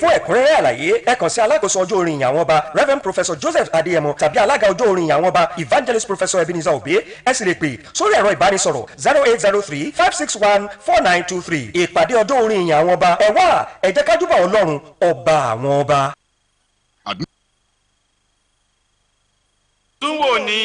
Fún ẹ̀kúnrẹ́rẹ́ àlàyé ẹ kàn sí alákòóso ọjọ́ orin ìyìn àwọn ọba Reverend Professor Joseph Adéyẹmọ tàbí alága ọjọ́ orin ìyìn àwọn ọba Evangelist Professor Ebenezer Obey. Ẹ sì lè pè sórí ẹ̀rọ ìbánisọ̀rọ̀ 0803 561 4923. Ìpàdé ọjọ́ orin ìyìn àwọn ọba ẹ wá ẹ jẹ́ ká júbà Ọlọ́run ọba àwọn ọba. Túnwò ní.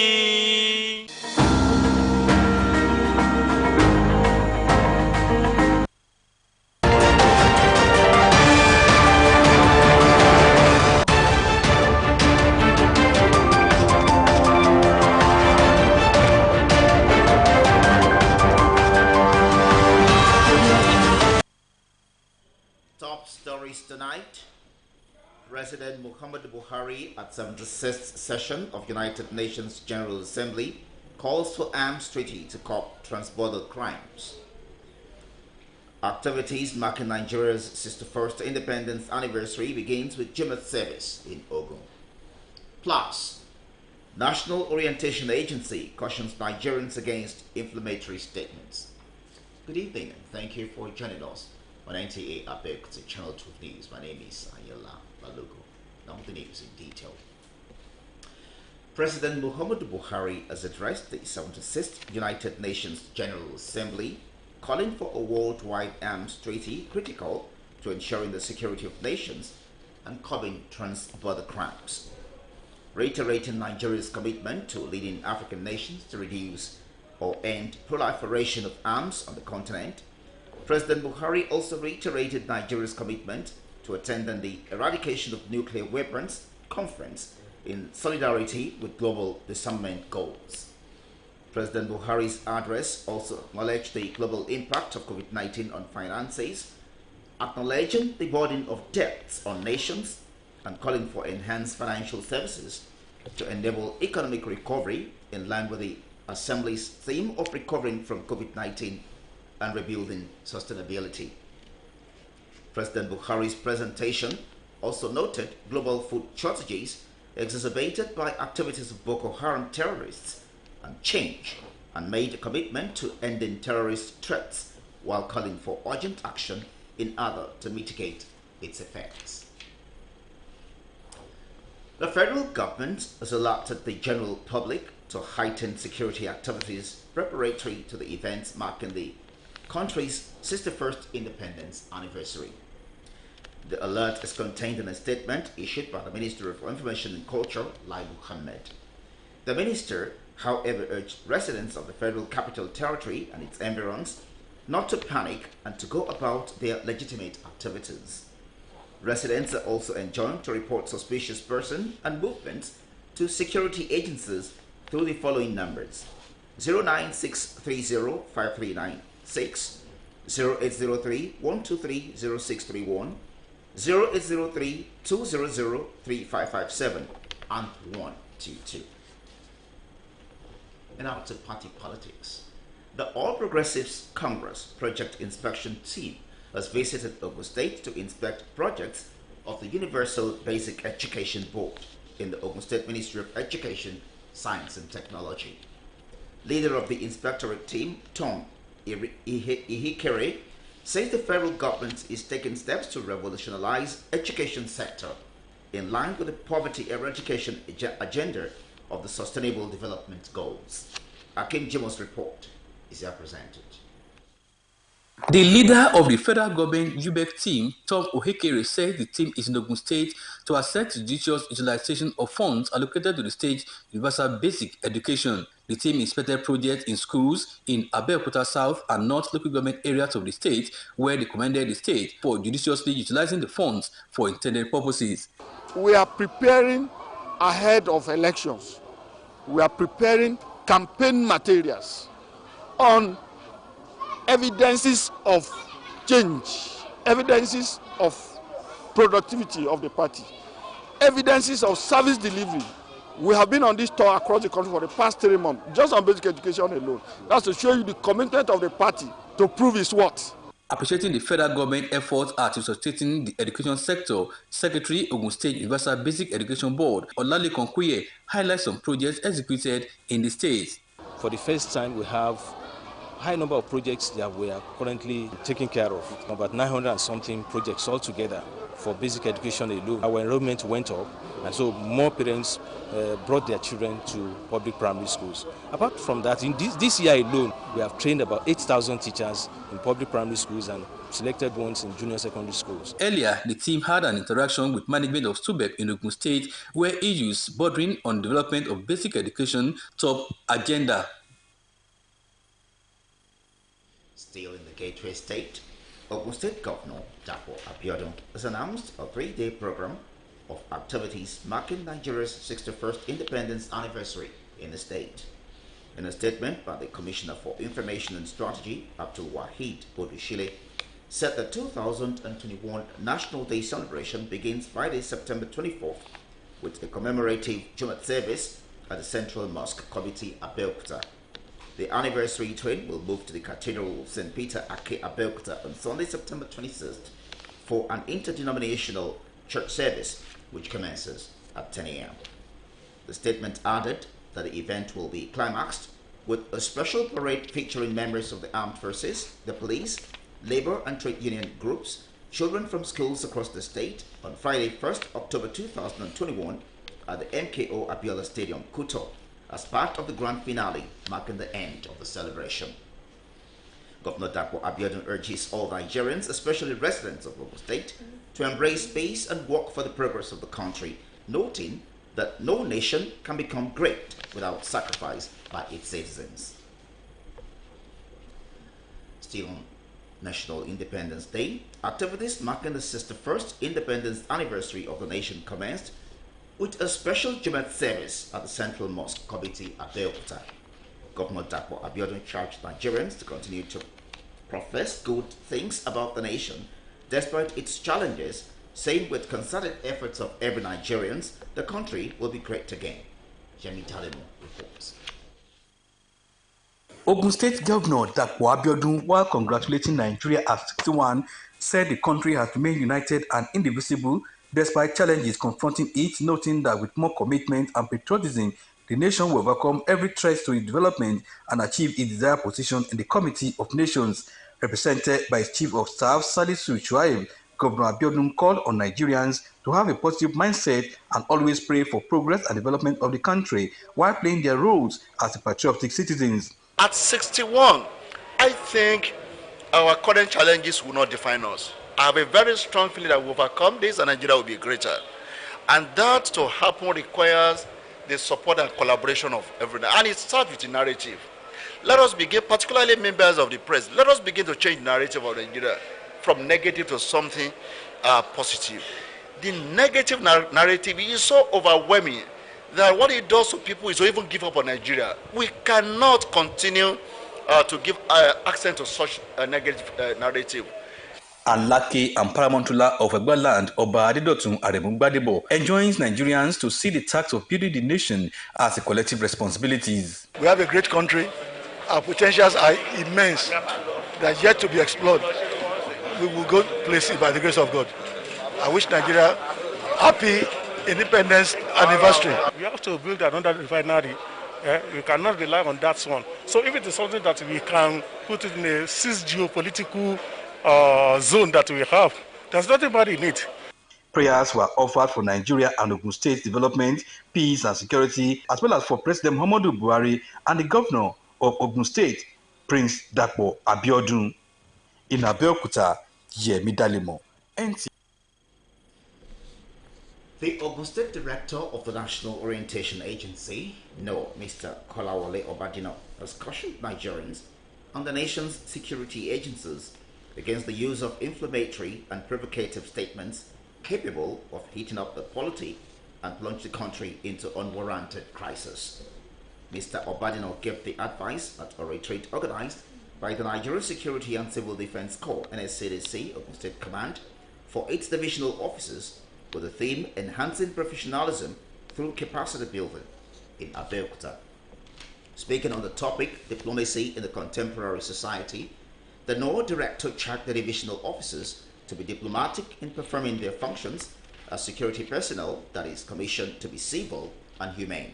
Top stories tonight. President Muhammadu Buhari at 76th session of United Nations General Assembly calls for arms treaty to curb transborder crimes. Activities marking Nigeria's 61st independence anniversary begins with Jumu'at service in Ogun. Plus, National Orientation Agency cautions Nigerians against inflammatory statements. Good evening and thank you for joining us on NTA Abeokuta Channel 12 News. My name is Ayala Balogo. Now the news in detail. President Muhammadu Buhari has addressed the 76th United Nations General Assembly, calling for a worldwide arms treaty critical to ensuring the security of nations and curbing transborder crimes. Reiterating Nigeria's commitment to leading African nations to reduce or end proliferation of arms on the continent, President Buhari also reiterated Nigeria's commitment to attending the Eradication of Nuclear Weapons Conference in solidarity with global disarmament goals. President Buhari's address also acknowledged the global impact of COVID-19 on finances, acknowledging the burden of debts on nations and calling for enhanced financial services to enable economic recovery in line with the Assembly's theme of recovering from COVID-19 and rebuilding sustainability. President Buhari's presentation also noted global food shortages exacerbated by activities of Boko Haram terrorists and change, and made a commitment to ending terrorist threats while calling for urgent action in order to mitigate its effects. The federal government has alerted the general public to heighten security activities preparatory to the events marking the country's 61st independence anniversary. The alert is contained in a statement issued by the Minister of Information and Culture, Lai Mohammed. The minister, however, urged residents of the Federal Capital Territory and its environs not to panic and to go about their legitimate activities. Residents are also enjoined to report suspicious persons and movements to security agencies through the following numbers: 09630 5396, 0803 123 0631, 0803 200 3557, and 122. And now to party politics. The All Progressives Congress Project Inspection Team has visited Ogun State to inspect projects of the Universal Basic Education Board in the Ogun State Ministry of Education, Science and Technology. Leader of the inspectorate team, Tom Ihikere, says the federal government is taking steps to revolutionize education sector in line with the poverty eradication agenda of the Sustainable Development Goals. Akim Jimo's report is here presented. The leader of the federal government UBEC team, Tom Ohekere, said the team is in Ogun State to assess judicious utilization of funds allocated to the state universal basic education. The team inspected projects in schools in Abeokuta South and North local government areas of the state, where they commended the state for judiciously utilizing the funds for intended purposes. We are preparing ahead of elections. We are preparing campaign materials on evidences of change, evidences of productivity of the party, evidences of service delivery. We have been on this tour across the country for the past 3 months, just on basic education alone. That's to show you the commitment of the party to prove its worth. Appreciating the federal government efforts at sustaining the education sector, Secretary Ogun State Universal Basic Education Board, Olale Konkuye, highlights some projects executed in the state. For the first time, we have high number of projects that we are currently taking care of, about 900 and something projects altogether for basic education alone. Our enrollment went up, and so more parents brought their children to public primary schools. Apart from that, in this year alone, we have trained about 8,000 teachers in public primary schools and selected ones in junior secondary schools. Earlier, the team had an interaction with management of SUBEP in Ogun State, where issues bordering on development of basic education top agenda. Still in the Gateway State, Ogun State Governor NTA Abeokuta has announced a 3-day program of activities marking Nigeria's 61st independence anniversary in the state. In a statement by the Commissioner for Information and Strategy, Abdul Wahid Odushile, said the 2021 National Day celebration begins Friday, September 24th, with a commemorative Jumat service at the Central Mosque Committee Abeokuta. The anniversary train will move to the Cathedral of St. Peter Ake Abeokuta on Sunday, September 26th for an interdenominational church service which commences at 10 a.m. The statement added that the event will be climaxed with a special parade featuring members of the armed forces, the police, labor and trade union groups, children from schools across the state on Friday, 1st October 2021 at the MKO Abiola Stadium, Kuto, as part of the grand finale marking the end of the celebration. Governor NTA Abeokuta urges all Nigerians, especially residents of Ogun State, to embrace peace and work for the progress of the country, noting that no nation can become great without sacrifice by its citizens. Still on National Independence Day, activities marking the 61st independence anniversary of the nation commenced with a special Jumat service at the Central Mosque Committee at Abeokuta. Governor NTA Abeokuta charged Nigerians to continue to profess good things about the nation despite its challenges, saying with concerted efforts of every Nigerian, the country will be great again. Jemi Talimo reports. Ogun State Governor NTA Abeokuta, while congratulating Nigeria at 61, said the country has remained united and indivisible despite challenges confronting it, noting that with more commitment and patriotism, the nation will overcome every threat to its development and achieve its desired position in the Committee of Nations. Represented by its Chief of Staff, Salisu Shuaib, Governor Abeokuta called on Nigerians to have a positive mindset and always pray for progress and development of the country while playing their roles as patriotic citizens. At 61, I think our current challenges will not define us. I have a very strong feeling that we will overcome this and Nigeria will be greater. And that to happen requires the support and collaboration of everyone. And it starts with the narrative. Let us begin, particularly members of the press, let us begin to change the narrative of Nigeria from negative to something positive. The negative narrative is so overwhelming that what it does to people is to even give up on Nigeria. We cannot continue to give accent to such a negative narrative. Alake and paramount ruler of Egba land, Oba Adedotun Aremu Gbadebo, enjoins Nigerians to see the task of building the nation as a collective responsibilities. We have a great country. Our potentials are immense. They are yet to be explored. We will go places by the grace of God. I wish Nigeria happy independence anniversary. We have to build another refinery. We cannot rely on that one. So if it is something that we can put in a cis geopolitical zone that we have, there's nothing bad in it. Prayers were offered for Nigeria and Ogun State development, peace and security, as well as for President Muhammadu Buhari and the Governor of Ogun State, Prince NTA Abeokuta. In Abeokuta, Yemi Dalimo, NTA. The Ogun State Director of the National Orientation Agency, Mr. Kolawole Obadino, has cautioned Nigerians and the nation's security agencies against the use of inflammatory and provocative statements capable of heating up the polity and plunge the country into unwarranted crisis. Mr. Obadino gave the advice at a retreat organized by the Nigerian Security and Civil Defense Corps, NSCDC, Ogun State Command, for its divisional officers with the theme Enhancing Professionalism Through Capacity Building in Abeokuta. Speaking on the topic, Diplomacy in the Contemporary Society, the NOR director charged the divisional officers to be diplomatic in performing their functions as security personnel that is commissioned to be civil and humane.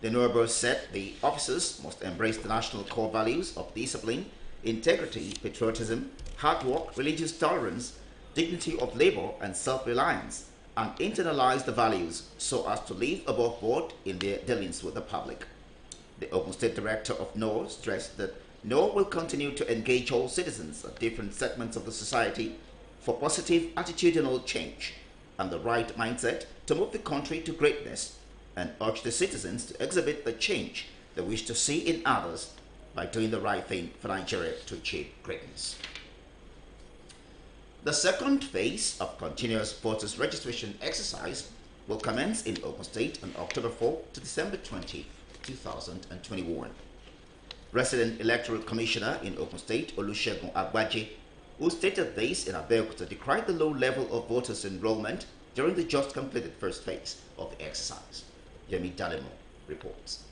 The NOR said the officers must embrace the national core values of discipline, integrity, patriotism, hard work, religious tolerance, dignity of labor and self-reliance, and internalize the values so as to live above board in their dealings with the public. The Ogun State Director of NOR stressed that NOR will continue to engage all citizens at different segments of the society for positive attitudinal change and the right mindset to move the country to greatness, and urge the citizens to exhibit the change they wish to see in others by doing the right thing for Nigeria to achieve greatness. The second phase of continuous voters registration exercise will commence in Ogun State on October 4 to December 20, 2021. Resident Electoral Commissioner in Ogun State, Olusegun Agbaje, who stated this in Abeokuta, decried the low level of voters enrollment during the just completed first phase of the exercise. Yemi Dalemo reports.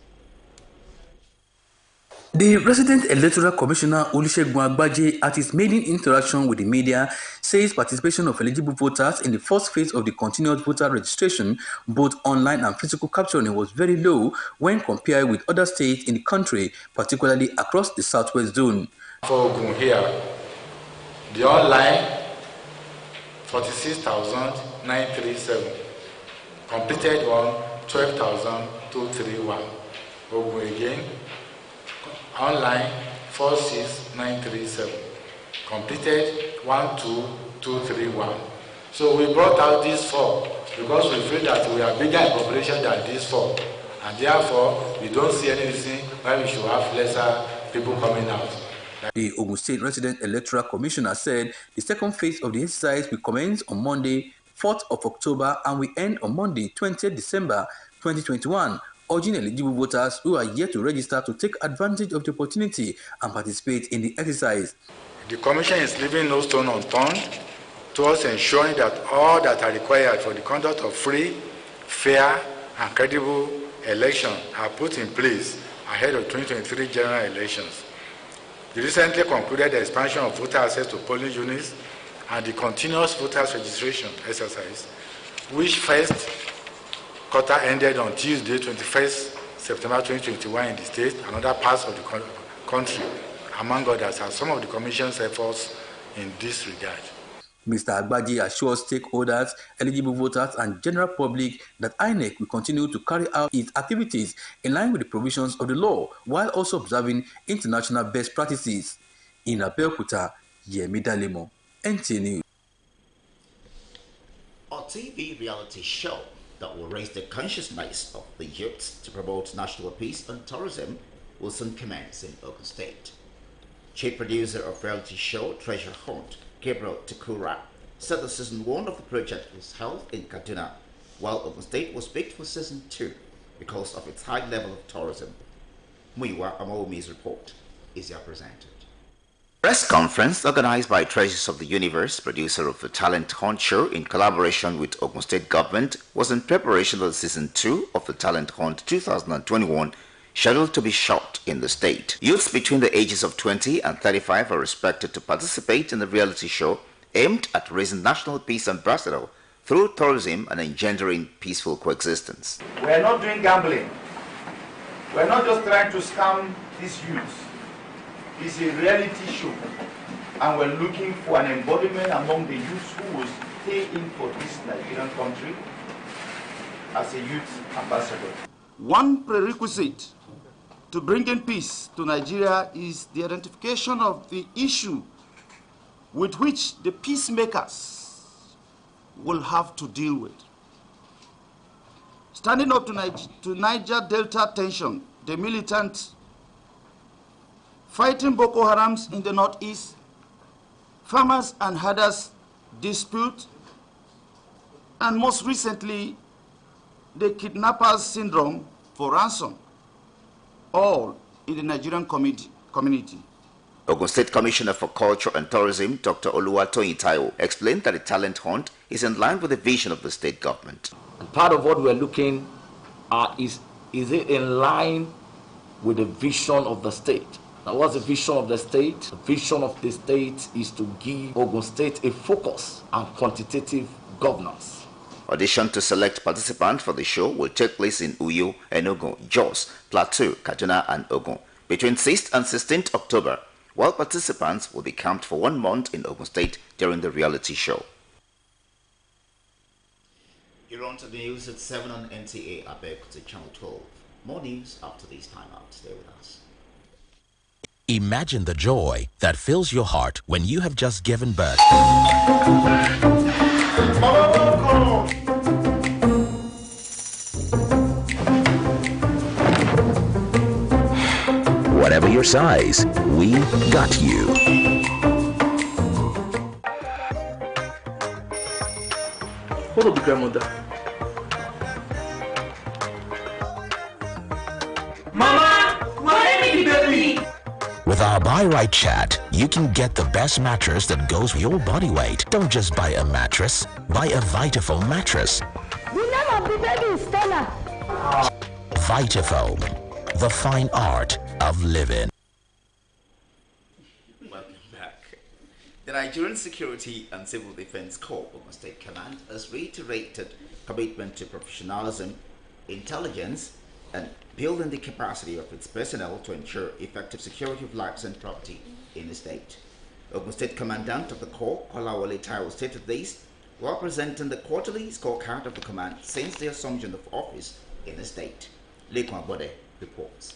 The resident electoral commissioner Olusegun Agbaje, at his maiden interaction with the media, says participation of eligible voters in the first phase of the continuous voter registration, both online and physical capturing, was very low when compared with other states in the country, particularly across the southwest zone. For Ogun here, the online 46,937, completed one 12,231. Ogun again, online 46,937, completed 12,231. So we brought out these four because we feel that we are bigger in population than these four, and therefore we don't see any reason why we should have lesser people coming out. The Ogun State Resident Electoral Commissioner said the second phase of the exercise will commence on Monday, 4th of October, and will end on Monday, 20th December 2021, urging eligible voters who are yet to register to take advantage of the opportunity and participate in the exercise. The Commission is leaving no stone unturned towards ensuring that all that are required for the conduct of free, fair, and credible elections are put in place ahead of 2023 general elections. The recently concluded expansion of voter access to polling units and the continuous voters registration exercise, which first quarter ended on Tuesday, 21st September 2021 in the state and other parts of the country, among others, are some of the Commission's efforts in this regard. Mr. Agbaje assures stakeholders, eligible voters, and general public that INEC will continue to carry out its activities in line with the provisions of the law, while also observing international best practices. In Abeokuta, Yemi Dalemo, NTA News. A TV reality show that will raise the consciousness of the youth to promote national peace and tourism will soon commence in Ogun State. Chief producer of reality show Treasure Hunt, Gabriel Tukura, said the season 1 of the project was held in Kaduna, while Ogun State was picked for season 2 because of its high level of tourism. Muiwa Amaomi's report is here presented. Press conference organized by Treasures of the Universe, producer of the Talent Hunt show in collaboration with Ogun State government, was in preparation for season 2 of the Talent Hunt 2021, scheduled to be shot in the state. Youths between the ages of 20 and 35 are expected to participate in the reality show aimed at raising national peace ambassador through tourism and engendering peaceful coexistence. We are not doing gambling. We are not just trying to scam these youths. It's a reality show, and we're looking for an embodiment among the youths who will stay in for this Nigerian country as a youth ambassador. One prerequisite to bringing peace to Nigeria is the identification of the issue with which the peacemakers will have to deal with. Standing up to Niger Delta tension, the militant fighting Boko Harams in the northeast, farmers and herders dispute, and most recently, the kidnappers syndrome for ransom, all in the Nigerian community. Ogun State Commissioner for Culture and Tourism, Dr. Oluwatoyin Taiwo, explained that the talent hunt is in line with the vision of the state government. And part of what we're looking at is it in line with the vision of the state? Now, what's the vision of the state? The vision of the state is to give Ogun State a focus on quantitative governance. Audition to select participants for the show will take place in Uyo, Enugu, Jos, Plateau, Kaduna, and Ogun between 6th and 16th October, while participants will be camped for 1 month in Ogun State during the reality show. You're on to the news at 7 on NTA Abeokuta Channel 12. More news after this time out. Stay with us. Imagine the joy that fills your heart when you have just given birth. Whatever your size, we got you. What of the grandmother? With our Buy Right chat, you can get the best mattress that goes with your body weight. Don't just buy a mattress, buy a Vitafoam mattress. The name of the baby is Stella. Vitafoam, the fine art of living. Welcome back. The Nigerian Security and Civil Defense Corps, Ogun State Command, has reiterated commitment to professionalism, intelligence, and building the capacity of its personnel to ensure effective security of lives and property in the state. Ogun State Commandant of the Corps, Kolawole Taiwo, stated this while presenting the quarterly scorecard of the command since the assumption of office in the state. Lekwan Bode reports.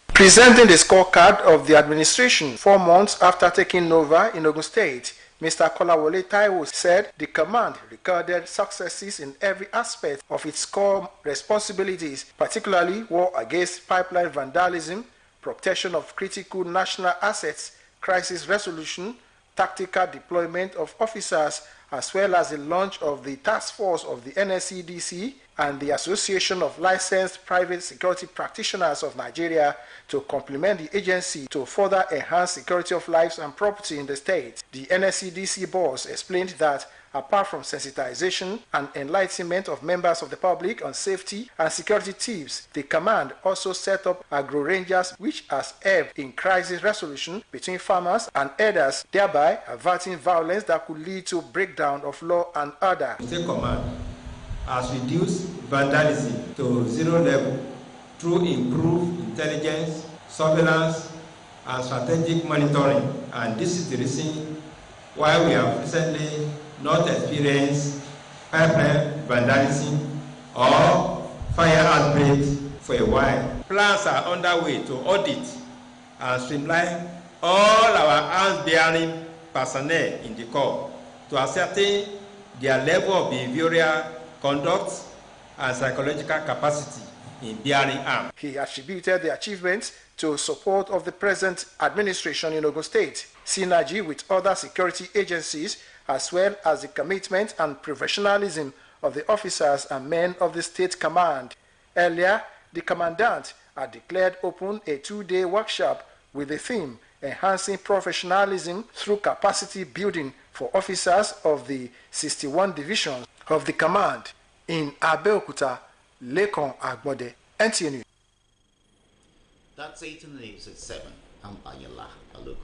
Presenting the scorecard of the administration 4 months after taking over in Ogun State, Mr. Kolawole Taiwo said the command recorded successes in every aspect of its core responsibilities, particularly war against pipeline vandalism, protection of critical national assets, crisis resolution, tactical deployment of officers, as well as the launch of the task force of the NSCDC and the Association of Licensed Private Security Practitioners of Nigeria to complement the agency to further enhance security of lives and property in the state. The NSCDC boss explained that apart from sensitization and enlightenment of members of the public on safety and security tips, the command also set up agro rangers which has helped in crisis resolution between farmers and herders, thereby averting violence that could lead to breakdown of law and order. State command has reduced vandalism to zero level through improved intelligence, surveillance, and strategic monitoring. And this is the reason why we have recently not experienced pipeline vandalism or fire outbreaks for a while. Plans are underway to audit and streamline all our arms-bearing personnel in the Corps to ascertain their level of behavioral conduct and psychological capacity in bearing arms. He attributed the achievements to support of the present administration in Ogun State, synergy with other security agencies, as well as the commitment and professionalism of the officers and men of the state command. Earlier, the commandant had declared open a 2-day workshop with the theme Enhancing Professionalism Through Capacity Building for Officers of the 61 Divisions of the command. In Abeokuta, Lekon Agbode, NTA News. That's 8 in the news at 7. I'm Ayala Aluko.